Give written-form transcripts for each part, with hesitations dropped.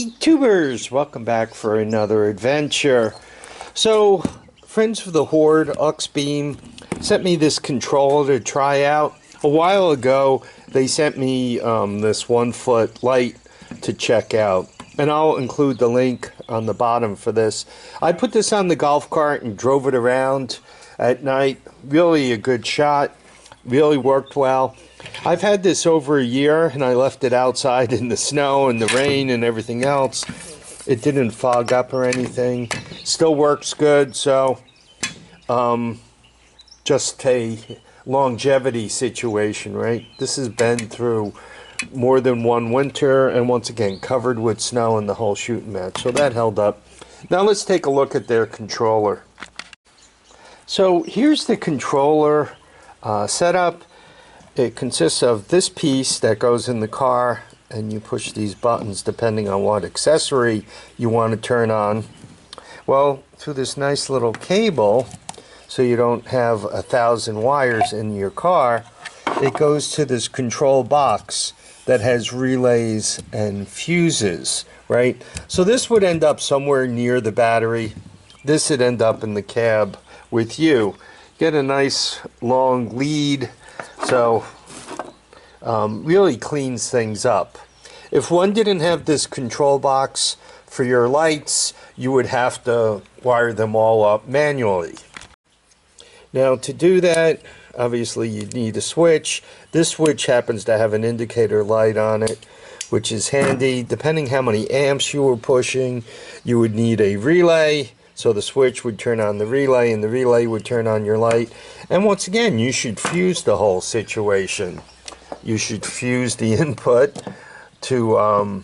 Hey tubers, welcome back for another adventure. So friends of the Horde, Auxbeam, sent me this controller to try out. A while ago they sent me this 1-foot light to check out, and I'll include the link on the bottom for this. I put this on the golf cart and drove it around at night. Really a good shot, really worked well. I've had this over a year, and I left it outside in the snow and the rain and everything else. It didn't fog up or anything. Still works good, so just a longevity situation, right? This has been through more than one winter, and once again covered with snow and the whole shooting match, so that held up. Now let's take a look at their controller. So here's the controller setup. It consists of this piece that goes in the car, and you push these buttons depending on what accessory you want to turn on. Well, through this nice little cable, so you don't have 1,000 wires in your car, it goes to this control box that has relays and fuses, right? So this would end up somewhere near the battery. This would end up in the cab with you. Get a nice long lead. So really cleans things up. If one didn't have this control box for your lights, you would have to wire them all up manually. Now to do that, obviously you need a switch. This switch happens to have an indicator light on it, which is handy. Depending how many amps you were pushing, you would need a relay. So the switch would turn on the relay, and the relay would turn on your light. And once again, you should fuse the whole situation. You should fuse the input to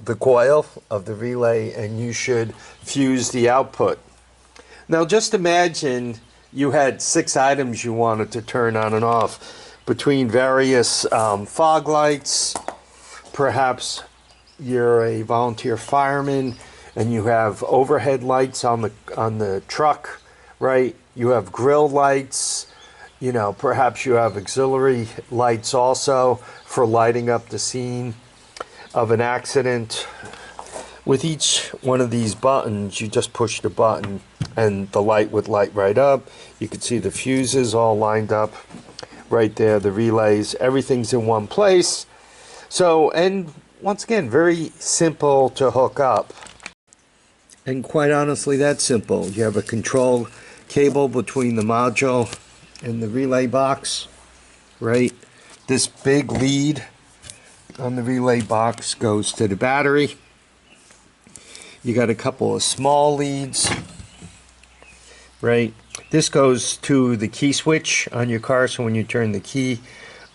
the coil of the relay, and you should fuse the output. Now just imagine you had 6 items you wanted to turn on and off between various fog lights. Perhaps you're a volunteer fireman and you have overhead lights on the truck, right? You have grill lights, you know, perhaps you have auxiliary lights also for lighting up the scene of an accident. With each one of these buttons, you just push the button and the light would light right up. You can see the fuses all lined up right there, the relays, everything's in one place. So, and once again, very simple to hook up. And quite honestly, that's simple. You have a control cable between the module and the relay box, right? This big lead on the relay box goes to the battery. You got a couple of small leads, right? This goes to the key switch on your car, so when you turn the key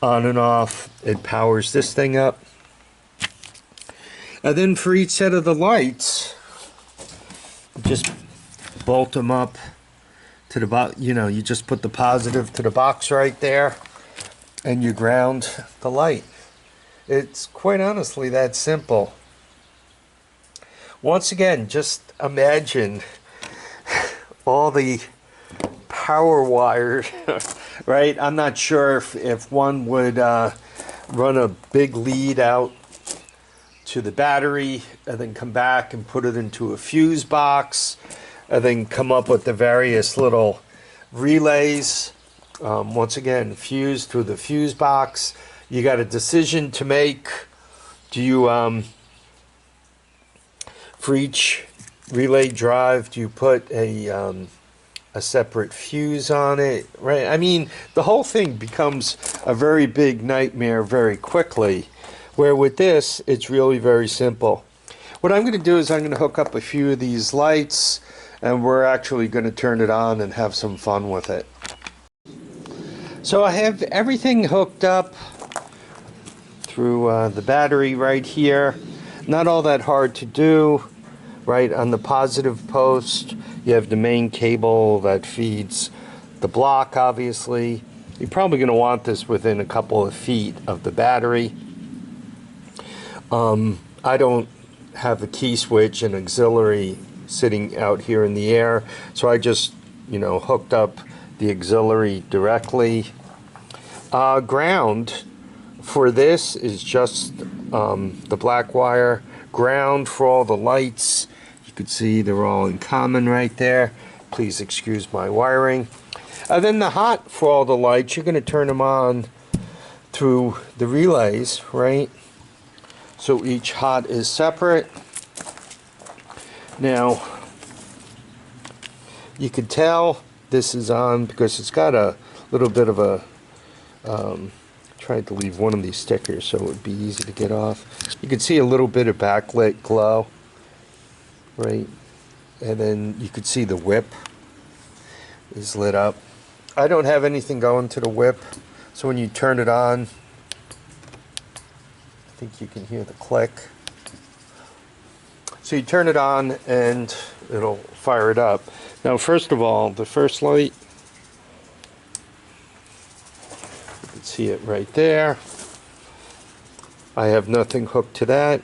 on and off, it powers this thing up. And then for each set of the lights, just bolt them up to the box. You know, you just put the positive to the box right there, and you ground the light. It's quite honestly that simple. Once again, just imagine all the power wires, right? I'm not sure if one would run a big lead out to the battery and then come back and put it into a fuse box and then come up with the various little relays. Once again, fuse through the fuse box. You got a decision to make. Do you for each relay drive, do you put a separate fuse on it, right? I mean, the whole thing becomes a very big nightmare very quickly, where with this, it's really very simple. What I'm going to do is I'm going to hook up a few of these lights, and we're actually going to turn it on and have some fun with it. So I have everything hooked up through the battery right here. Not all that hard to do. Right on the positive post, you have the main cable that feeds the block, obviously. You're probably going to want this within a couple of feet of the battery. I don't have a key switch and auxiliary sitting out here in the air, so I just, you know, hooked up the auxiliary directly. Ground for this is just the black wire ground for all the lights. You can see they're all in common right there. Please excuse my wiring. And then the hot for all the lights, you're going to turn them on through the relays, right? So each hot is separate. Now, you can tell this is on because it's got a little bit of a, tried to leave one of these stickers so it would be easy to get off. You can see a little bit of backlit glow, right? And then you could see the whip is lit up. I don't have anything going to the whip, so when you turn it on, I think you can hear the click. So you turn it on and it'll fire it up. Now, first of all, the first light, you can see it right there. I have nothing hooked to that.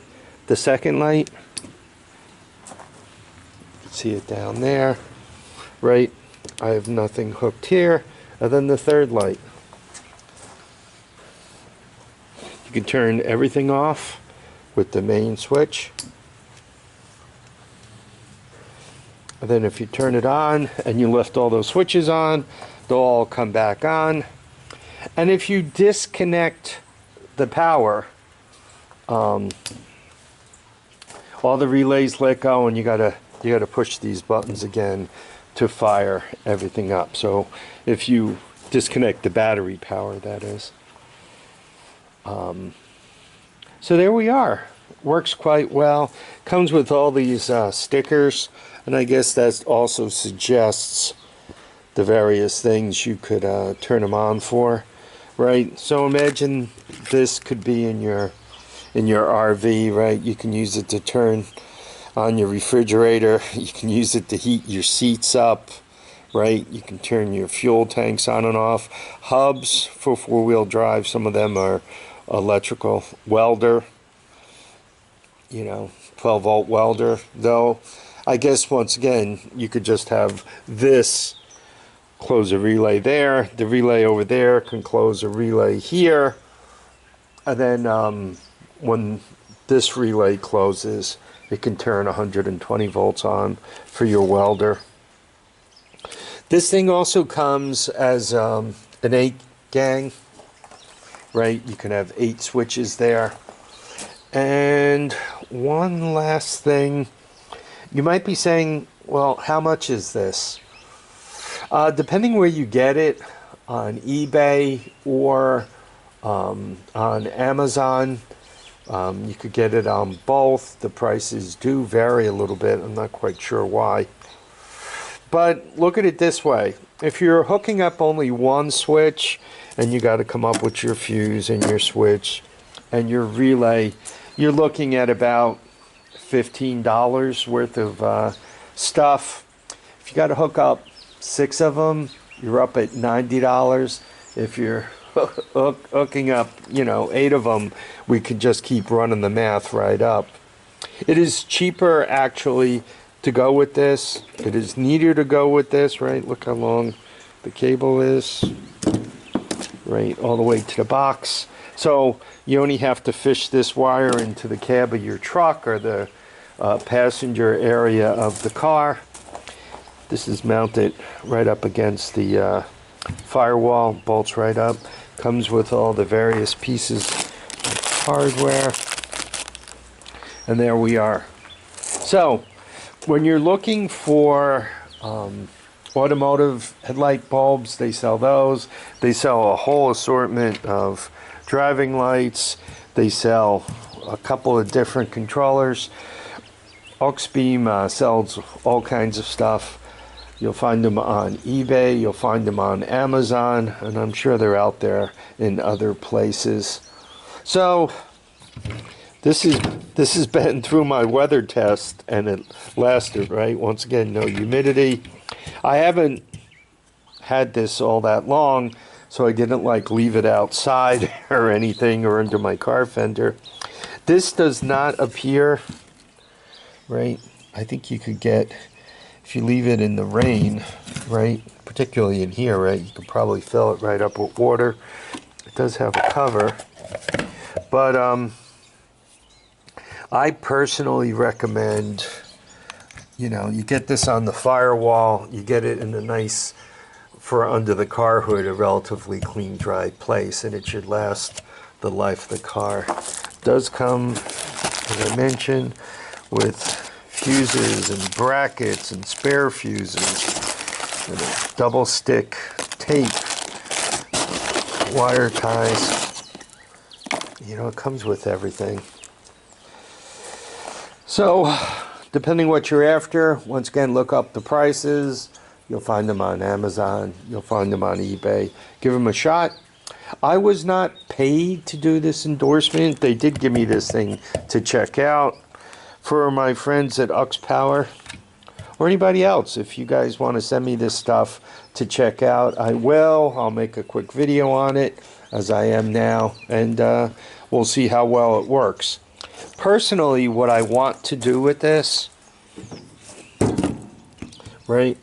The second light, you can see it down there, right? I have nothing hooked here. And then the third light. You can turn everything off with the main switch. And then if you turn it on and you left all those switches on, they'll all come back on. And if you disconnect the power, all the relays let go, and you gotta push these buttons again to fire everything up. So if you disconnect the battery power, that is. So there we are. Works quite well. Comes with all these stickers, and I guess that also suggests the various things you could turn them on for, right? So imagine this could be in your RV, right? You can use it to turn on your refrigerator. You can use it to heat your seats up, right? You can turn your fuel tanks on and off. Hubs for four-wheel drive, some of them are electrical. Welder, 12-volt welder, though I guess once again you could just have this close a relay there, the relay over there can close a relay here, and then when this relay closes, it can turn 120 volts on for your welder. This thing also comes as an 8-gang, right? You can have 8 switches there. And one last thing, you might be saying, well, how much is this? Depending where you get it, on eBay or on Amazon, you could get it on both. The prices do vary a little bit. I'm not quite sure why. But look at it this way. If you're hooking up only one switch and you got to come up with your fuse and your switch and your relay, you're looking at about $15 worth of stuff. If you got to hook up 6 of them, you're up at $90. If you're hooking up, 8 of them, we could just keep running the math right up. It is cheaper actually to go with this. It is neater to go with this, right? Look how long the cable is, right, all the way to the box. So you only have to fish this wire into the cab of your truck or the passenger area of the car. This is mounted right up against the firewall, bolts right up. Comes with all the various pieces of hardware. And there we are. So when you're looking for automotive headlight bulbs, they sell those. They sell a whole assortment of driving lights. They sell a couple of different controllers. Auxbeam sells all kinds of stuff. You'll find them on eBay, you'll find them on Amazon, and I'm sure they're out there in other places. So this has been through my weather test, and it lasted, right? Once again, no humidity. I haven't had this all that long, so I didn't leave it outside or anything or under my car fender. This does not appear, right? I think you could get, if you leave it in the rain, right, particularly in here, right, you could probably fill it right up with water. It does have a cover, but I personally recommend, you know, you get this on the firewall, you get it in a nice, for under the car hood, a relatively clean, dry place, and it should last the life of the car. It does come, as I mentioned, with fuses and brackets and spare fuses, and a double stick tape, wire ties. You know, it comes with everything. So, depending what you're after, once again, look up the prices. You'll find them on Amazon. You'll find them on eBay. Give them a shot. I was not paid to do this endorsement. They did give me this thing to check out. For my friends at Auxpower, or anybody else, if you guys want to send me this stuff to check out, I will. I'll make a quick video on it, as I am now, and we'll see how well it works. Personally, what I want to do with this, right,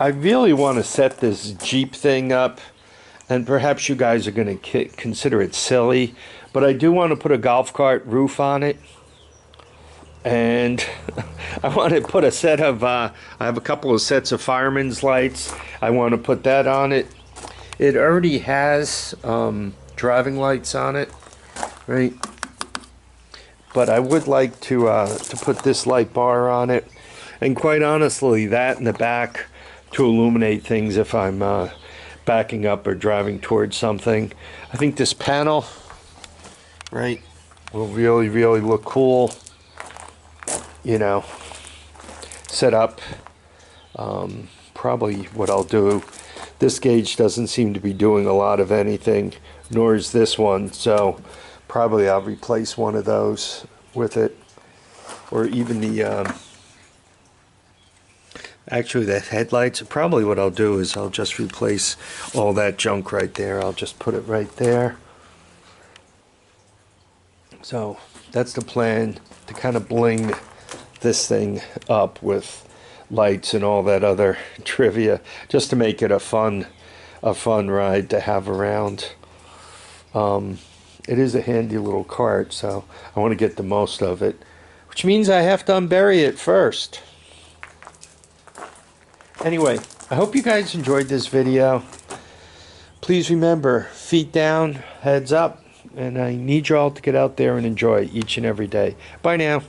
I really want to set this Jeep thing up, and perhaps you guys are going to consider it silly, but I do want to put a golf cart roof on it, and I want to put a set of, I have a couple of sets of fireman's lights. I want to put that on it. It already has driving lights on it, right? But I would like to put this light bar on it, and quite honestly, that in the back to illuminate things if I'm backing up or driving towards something. I think this panel, right, will really, really look cool. You know, set up. Probably what I'll do. This gauge doesn't seem to be doing a lot of anything, nor is this one, so probably I'll replace one of those with it, or even the actually the headlights. Probably what I'll do is I'll just replace all that junk right there. I'll just put it right there. So that's the plan, to kind of bling this thing up with lights and all that other trivia, just to make it a fun ride to have around. It is a handy little cart, so I want to get the most of it, which means I have to unbury it first. Anyway, I hope you guys enjoyed this video. Please remember, feet down, heads up, and I need you all to get out there and enjoy each and every day. Bye now.